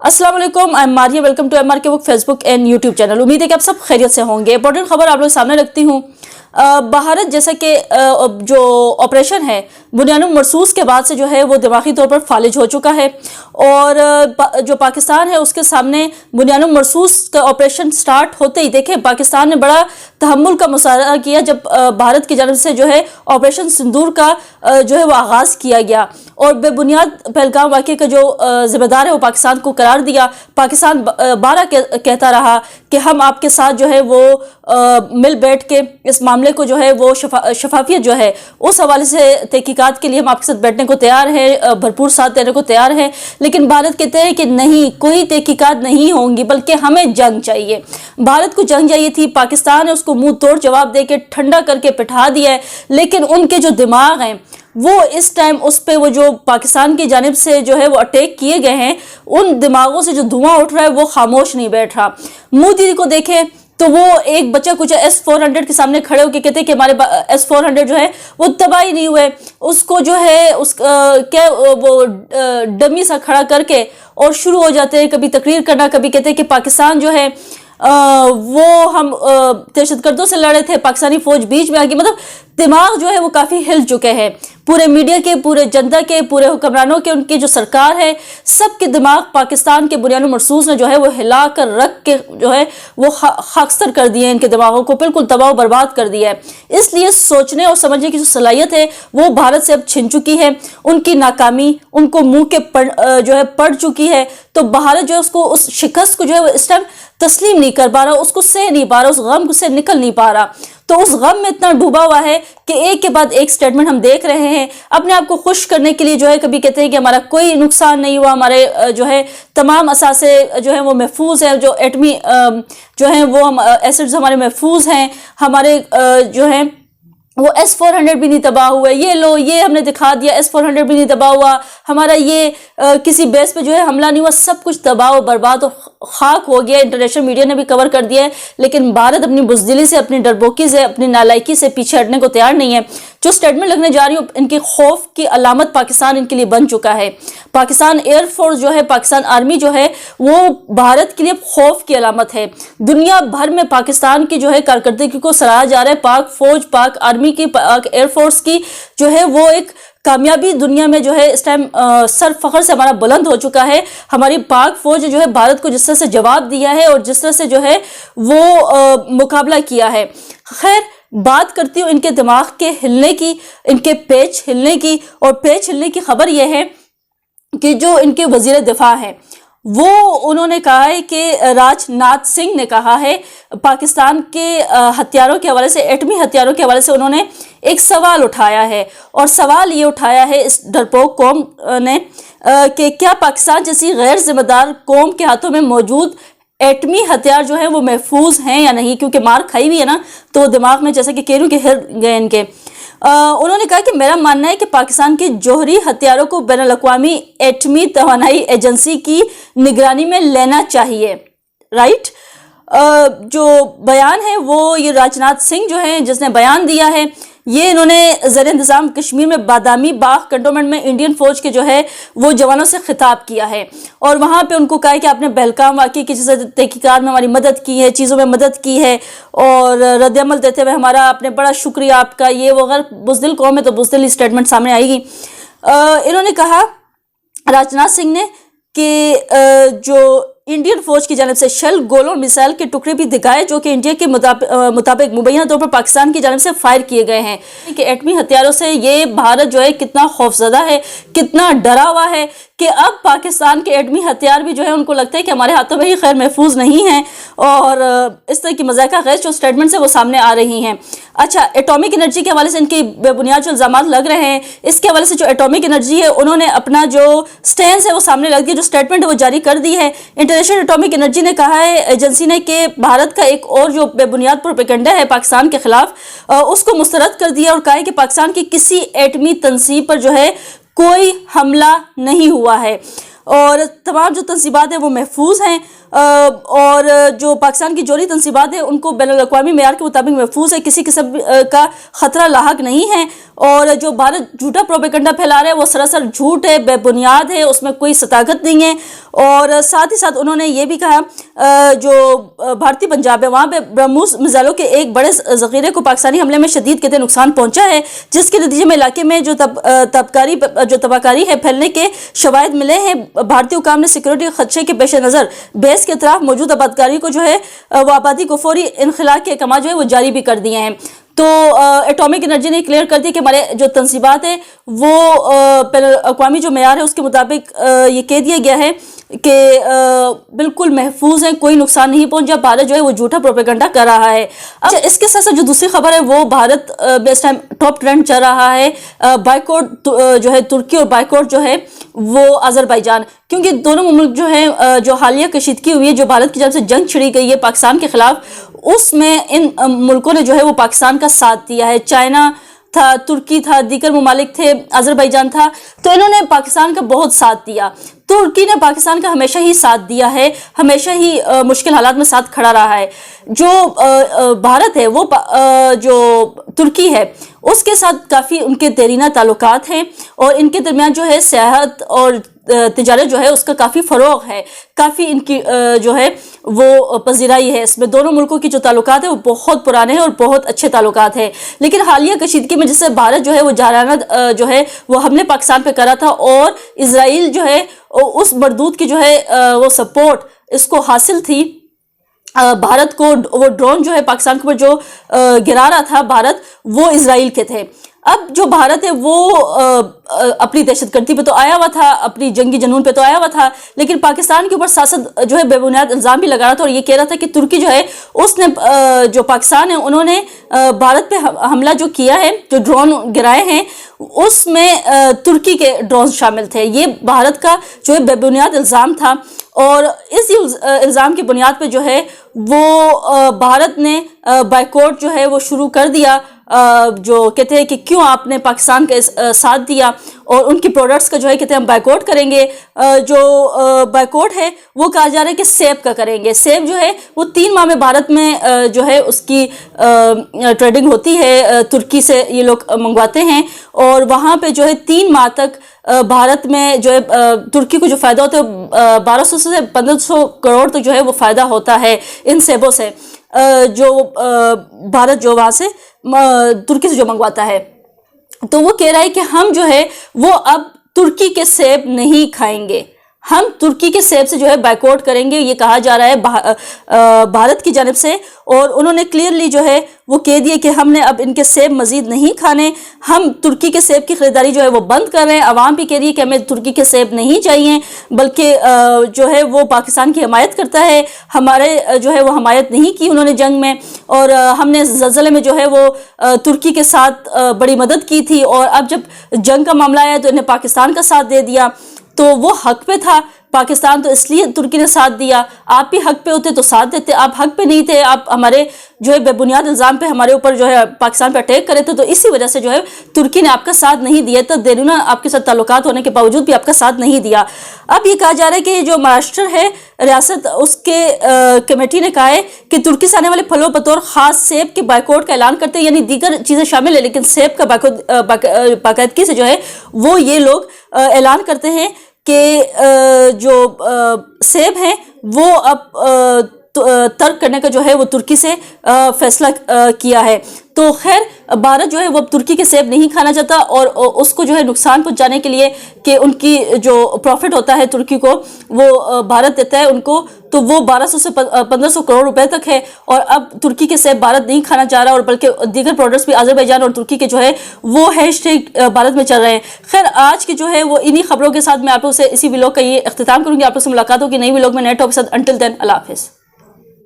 अस्सलाम वालेकुम, I am Maria. Welcome to MRK book Facebook and YouTube channel. उम्मीद है कि आप सब खैरियत से होंगे। इंपॉर्टेंट खबर आप लोग सामने रखती हूँ। भारत जैसा कि जो ऑपरेशन है बुनियानुम मरसूस के बाद से जो है वो दिमागी तौर पर फालिज हो चुका है, और जो पाकिस्तान है उसके सामने बुनियानुम मरसूस का ऑपरेशन स्टार्ट होते ही देखें पाकिस्तान ने बड़ा तहम्मुल का मुजाहरा किया जब भारत की जानब से जो है ऑपरेशन सिंदूर का जो है वो आगाज़ किया गया, और बेबुनियाद पहलगाम वाक़े का जो ज़िम्मेदार है वो पाकिस्तान को करार दिया। पाकिस्तान बारह कहता रहा कि हम आपके साथ जो है वो मिल बैठ के इस मामले को जो है वो शफाफियत जो है उस हवाले से तहकीकात के लिए हम आपके साथ बैठने को तैयार हैं, भरपूर साथ देने को तैयार हैं। लेकिन भारत कहते हैं कि नहीं, कोई तहकीकात नहीं होंगी, बल्कि हमें जंग चाहिए। भारत को जंग चाहिए थी, पाकिस्तान ने उसको मुंह तोड़ जवाब दे के ठंडा करके पिठा दिया है। लेकिन उनके जो दिमाग हैं वो इस टाइम उस पे वो जो पाकिस्तान की जानिब से जो है वो अटैक किए गए हैं, उन दिमागों से जो धुआं उठ रहा है वो खामोश नहीं बैठ रहा। मोदी को देखें तो वो एक बच्चा कुछ S-400 के सामने खड़े होकर कहते हैं कि हमारे S-400 जो है वो तबाही नहीं हुए, उसको जो है उस क्या वो डमी सा खड़ा करके और शुरू हो जाते हैं कभी तकरीर करना, कभी कहते हैं कि पाकिस्तान जो है वो हम दहशतगर्दों से लड़े थे, पाकिस्तानी फौज बीच में आ गई। मतलब दिमाग जो है वो काफ़ी हिल चुके हैं, पूरे मीडिया के, पूरे जनता के, पूरे हुक्मरानों के, उनकी जो सरकार है सबके दिमाग पाकिस्तान के बुनियानुम मरसूस ने जो है वो हिला कर रख के जो है वो खाकस्तर कर दिए, इनके दिमागों को बिल्कुल तबाह बर्बाद कर दिया है। इसलिए सोचने और समझने की जो सलाहियत है वो भारत से अब छिन चुकी है, उनकी नाकामी उनको मुंह के जो है पड़ चुकी है। तो भारत जो है उसको उस शिकस्त को जो है इस टाइम तस्लीम नहीं कर पा रहा, उसको सह नहीं पा रहा, उस गम से निकल नहीं पा रहा। तो उस गम में इतना डूबा हुआ है कि एक के बाद एक स्टेटमेंट हम देख रहे हैं। अपने आप को खुश करने के लिए जो है कभी कहते हैं कि हमारा कोई नुकसान नहीं हुआ, हमारे जो है तमाम असासे जो है वो महफूज है, जो एटमी जो है वो हम एसेट्स हमारे महफूज हैं, हमारे जो है वो S-400 भी नहीं तबाह हुआ, ये लो ये हमने दिखा दिया S-400 भी नहीं तबाह हुआ, हमारा ये किसी बेस पे जो है हमला नहीं हुआ, सब कुछ तबाह बर्बाद और खाक हो गया। इंटरनेशनल मीडिया ने भी कवर कर दिया है। लेकिन भारत अपनी बुज़दिली से, अपनी डरपोकी से, अपनी नालायकी से पीछे हटने को तैयार नहीं है। जो स्टेटमेंट लगने जा रही हो इनकी खौफ की अलामत पाकिस्तान इनके लिए बन चुका है। पाकिस्तान एयरफोर्स जो है, पाकिस्तान आर्मी जो है वो भारत के लिए खौफ की अलामत है। दुनिया भर में पाकिस्तान की जो है कारकर्दगी को सराहा जा रहा है। पाक फौज, पाक आर्मी की, पाक एयरफोर्स की जो है वो एक कामयाबी दुनिया में जो है इस टाइम सर फख्र से हमारा बुलंद हो चुका है। हमारी पाक फौज जो है भारत को जिस तरह से जवाब दिया है और जिस तरह से जो है वो मुकाबला किया है। खैर, बात करती हूँ इनके दिमाग के हिलने की, इनके पेच हिलने की, और पेच हिलने की खबर यह है कि जो इनके वजीर दिफा हैं वो उन्होंने कहा है कि राजनाथ सिंह ने कहा है पाकिस्तान के हथियारों के हवाले से, एटमी हथियारों के हवाले से उन्होंने एक सवाल उठाया है, और सवाल ये उठाया है इस डरपोक कौम ने कि क्या पाकिस्तान जैसी गैर जिम्मेदार कौम के हाथों में मौजूद एटमी हथियार जो है वो महफूज हैं या नहीं, क्योंकि मार खाई हुई है ना, तो दिमाग में जैसे कि कह रही हूँ कि हिल गए इनके। उन्होंने कहा कि मेरा मानना है कि पाकिस्तान के जौहरी हथियारों को बैनुल-अक़वामी एटमी तवानाई एजेंसी की निगरानी में लेना चाहिए। राइट, जो बयान है वो ये राजनाथ सिंह जो है जिसने बयान दिया है, ये इन्होंने ज़र इंतज़ाम कश्मीर में बादामी बाग कंटोनमेंट में इंडियन फौज के जो है वो जवानों से खिताब किया है, और वहाँ पे उनको कहा है कि आपने पहलगाम वाक़े की जैसे तहकीकात में हमारी मदद की है, चीज़ों में मदद की है, और रद्द-ए-अमल देते हुए हमारा आपने बड़ा शुक्रिया आपका। ये वो अगर बुज़दिल कौम है तो बुज़दिल स्टेटमेंट सामने आएगी। इन्होंने कहा राजनाथ सिंह ने कि जो इंडियन फौज की जानिब से शेल, गोलों, मिसाइल के टुकड़े भी दिखाए जो कि इंडिया के मुताबिक मुबैना तौर पर पाकिस्तान की जानिब से फायर किए गए हैं कि एटमी हथियारों से ये भारत जो है कितना खौफजदा है, कितना डरा हुआ है कि अब पाकिस्तान के एटमी हथियार भी जो है उनको लगता है कि हमारे हाथों में ही खैर महफूज नहीं है, और इस तरह की मज़ाक़ा गैर जो स्टेटमेंट से वो सामने आ रही हैं। अच्छा, एटॉमिक एनर्जी के हवाले से इनकी बेबुनियाद जो इल्ज़ामात लग रहे हैं, इसके हवाले से जो एटॉमिक एनर्जी है उन्होंने अपना जो स्टैंड है वो सामने रख दिया, जो स्टेटमेंट है वो जारी कर दी है। इंटरनेशनल एटॉमिक एनर्जी ने कहा है, एजेंसी ने, कि भारत का एक और जो बेबुनियाद प्रोपेगेंडा है पाकिस्तान के खिलाफ उसको मुस्तरद कर दिया, और कहा है कि पाकिस्तान की किसी एटमी तंसीब पर जो है कोई हमला नहीं हुआ है, और तमाम जो तंसीबात हैं वो महफूज हैं। اور جو پاکستان کی جوہری تنصیبات ہیں ان کو بین الاقوامی معیار کے مطابق محفوظ ہے، کسی قسم کا خطرہ لاحق نہیں ہے، اور جو بھارت جھوٹا پروپیگنڈا پھیلا رہا ہے وہ سراسر جھوٹ ہے، بے بنیاد ہے، اس میں کوئی صداقت نہیں ہے۔ اور ساتھ ہی ساتھ انہوں نے یہ بھی کہا جو بھارتی پنجاب ہے وہاں پہ برہموس میزائلوں کے ایک بڑے ذخیرے کو پاکستانی حملے میں شدید کہتے نقصان پہنچا ہے، جس کے نتیجے میں علاقے میں جو تباہکاری ہے پھیلنے کے شواہد ملے ہیں۔ بھارتی حکام نے سیکورٹی خدشے کے پیش نظر بیس کے اطراف موجود آبادکاری کو جو ہے وہ آبادی کو فوری انخلا کے احکامات جو ہے وہ جاری بھی کر دیے ہیں۔ تو ایٹامک انرجی نے کلیئر کر دیا کہ ہمارے جو تنصیبات ہیں وہ بین الاقوامی جو معیار ہے اس کے مطابق یہ کہہ دیا گیا ہے کہ بالکل محفوظ ہیں، کوئی نقصان نہیں پہنچا، بھارت جو ہے وہ جھوٹا پروپیگنڈا کر رہا ہے۔ اب اس کے ساتھ جو دوسری خبر ہے وہ بھارت بیس ٹائم ٹاپ ٹرینڈ چل رہا ہے، بائیکاٹ جو ہے ترکی اور بائیکاٹ جو ہے وہ آذربائیجان، کیونکہ دونوں ممالک جو ہیں جو حالیہ کشیدگی ہوئی ہے، جو بھارت کی جانب سے جنگ چھڑی گئی ہے پاکستان کے خلاف، اس میں ان ملکوں نے جو ہے وہ پاکستان کا ساتھ دیا ہے۔ چائنا تھا، ترکی تھا، دیگر ممالک تھے، آذربائیجان تھا، تو انہوں نے پاکستان کا بہت ساتھ دیا۔ ترکی نے پاکستان کا ہمیشہ ہی ساتھ دیا ہے، ہمیشہ ہی مشکل حالات میں ساتھ کھڑا رہا ہے۔ جو بھارت ہے وہ جو ترکی ہے اس کے ساتھ کافی ان کے دیرینہ تعلقات ہیں، اور ان کے درمیان جو ہے سیاحت اور تجارت جو ہے اس کا کافی فروغ ہے، کافی ان کی جو ہے وہ پذیرائی ہے۔ اس میں دونوں ملکوں کی جو تعلقات ہیں وہ بہت پرانے ہیں اور بہت اچھے تعلقات ہیں، لیکن حالیہ کشیدگی میں جس سے بھارت جو ہے وہ جارحانہ جو ہے وہ حملے پاکستان پہ کرا تھا، اور اسرائیل جو ہے اس مردود کی جو ہے وہ سپورٹ اس کو حاصل تھی۔ بھارت کو وہ ڈرون جو ہے پاکستان کے اوپر جو گرا رہا تھا بھارت، وہ اسرائیل کے تھے۔ اب جو بھارت ہے وہ اپنی دہشت گردی پہ تو آیا ہوا تھا، اپنی جنگی جنون پہ تو آیا ہوا تھا، لیکن پاکستان کے اوپر سیاست جو ہے بے بنیاد الزام بھی لگا رہا تھا، اور یہ کہہ رہا تھا کہ ترکی جو ہے اس نے جو پاکستان ہے انہوں نے بھارت پہ حملہ جو کیا ہے، جو ڈرون گرائے ہیں، اس میں ترکی کے ڈرون شامل تھے۔ یہ بھارت کا جو ہے بے بنیاد الزام تھا، اور اس الزام کی بنیاد پہ جو ہے وہ بھارت نے بائیکاٹ جو ہے وہ شروع کر دیا، جو کہتے ہیں کہ کیوں آپ نے پاکستان کا ساتھ دیا، اور ان کی پروڈکٹس کا جو ہے کہتے ہیں ہم بائیکاٹ کریں گے۔ جو بائیکاٹ ہے وہ کہا جا رہا ہے کہ سیب کا کریں گے۔ سیب جو ہے وہ 3 ماہ میں بھارت میں جو ہے اس کی ٹریڈنگ ہوتی ہے، ترکی سے یہ لوگ منگواتے ہیں، اور وہاں پہ جو ہے 3 ماہ تک بھارت میں جو ہے ترکی کو جو فائدہ ہوتا ہے 1200 سے 1500 کروڑ تک جو ہے وہ فائدہ ہوتا ہے ان سیبوں سے، جو بھارت جو وہاں سے ترکی سے جو منگواتا ہے۔ تو وہ کہہ رہا ہے کہ ہم جو ہے وہ اب ترکی کے سیب نہیں کھائیں گے، ہم ترکی کے سیب سے جو ہے بائیکاٹ کریں گے، یہ کہا جا رہا ہے بھارت کی جانب سے۔ اور انہوں نے کلیئرلی جو ہے وہ کہہ دیا کہ ہم نے اب ان کے سیب مزید نہیں کھانے، ہم ترکی کے سیب کی خریداری جو ہے وہ بند کر رہے ہیں۔ عوام بھی کہہ رہی ہے کہ ہمیں ترکی کے سیب نہیں چاہیے، بلکہ جو ہے وہ پاکستان کی حمایت کرتا ہے، ہمارے جو ہے وہ حمایت نہیں کی انہوں نے جنگ میں، اور ہم نے زلزلے میں جو ہے وہ ترکی کے ساتھ بڑی مدد کی تھی، اور اب جب جنگ کا معاملہ آیا تو انہیں پاکستان کا ساتھ دے دیا۔ تو وہ حق پہ تھا پاکستان، تو اس لیے ترکی نے ساتھ دیا۔ آپ بھی حق پہ ہوتے تو ساتھ دیتے، آپ حق پہ نہیں تھے، آپ ہمارے جو ہے بے بنیاد الزام پہ ہمارے اوپر جو ہے پاکستان پہ اٹیک کرے تھے، تو اسی وجہ سے جو ہے ترکی نے آپ کا ساتھ نہیں دیا، تو دیرینہ آپ کے ساتھ تعلقات ہونے کے باوجود بھی آپ کا ساتھ نہیں دیا۔ اب یہ کہا جا رہا ہے کہ جو مہاراشٹر ہے ریاست، اس کے کمیٹی نے کہا ہے کہ ترکی سے آنے والے پھلوں بطور خاص سیب کے بائیکاٹ کا اعلان کرتے ہیں، یعنی دیگر چیزیں شامل ہیں، لیکن سیب کا باقاعدگی سے جو ہے وہ یہ لوگ اعلان کرتے ہیں کہ جو سیب ہیں وہ اب ترک کرنے کا جو ہے وہ ترکی سے فیصلہ کیا ہے۔ تو خیر بھارت جو ہے وہ اب ترکی کے سیب نہیں کھانا چاہتا، اور اس کو جو ہے نقصان پہنچانے کے لیے کہ ان کی جو پروفٹ ہوتا ہے ترکی کو وہ بھارت دیتا ہے ان کو، تو وہ 1200 سے 1500 کروڑ روپے تک ہے، اور اب ترکی کے سیب بھارت نہیں کھانا چاہ رہا، اور بلکہ دیگر پروڈکٹس بھی آذربائیجان اور ترکی کے جو ہے وہ ہیشٹیگ بھارت میں چل رہے ہیں۔ خیر آج کی جو ہے وہ انہی خبروں کے ساتھ میں آپ لوگوں سے اسی ولاگ کا یہ اختتام کروں گی۔ آپ لوگوں سے ملاقات ہوگی نئی ولاگ میں نئے ٹاپک کے ساتھ۔ انٹل دین اللہ حافظ۔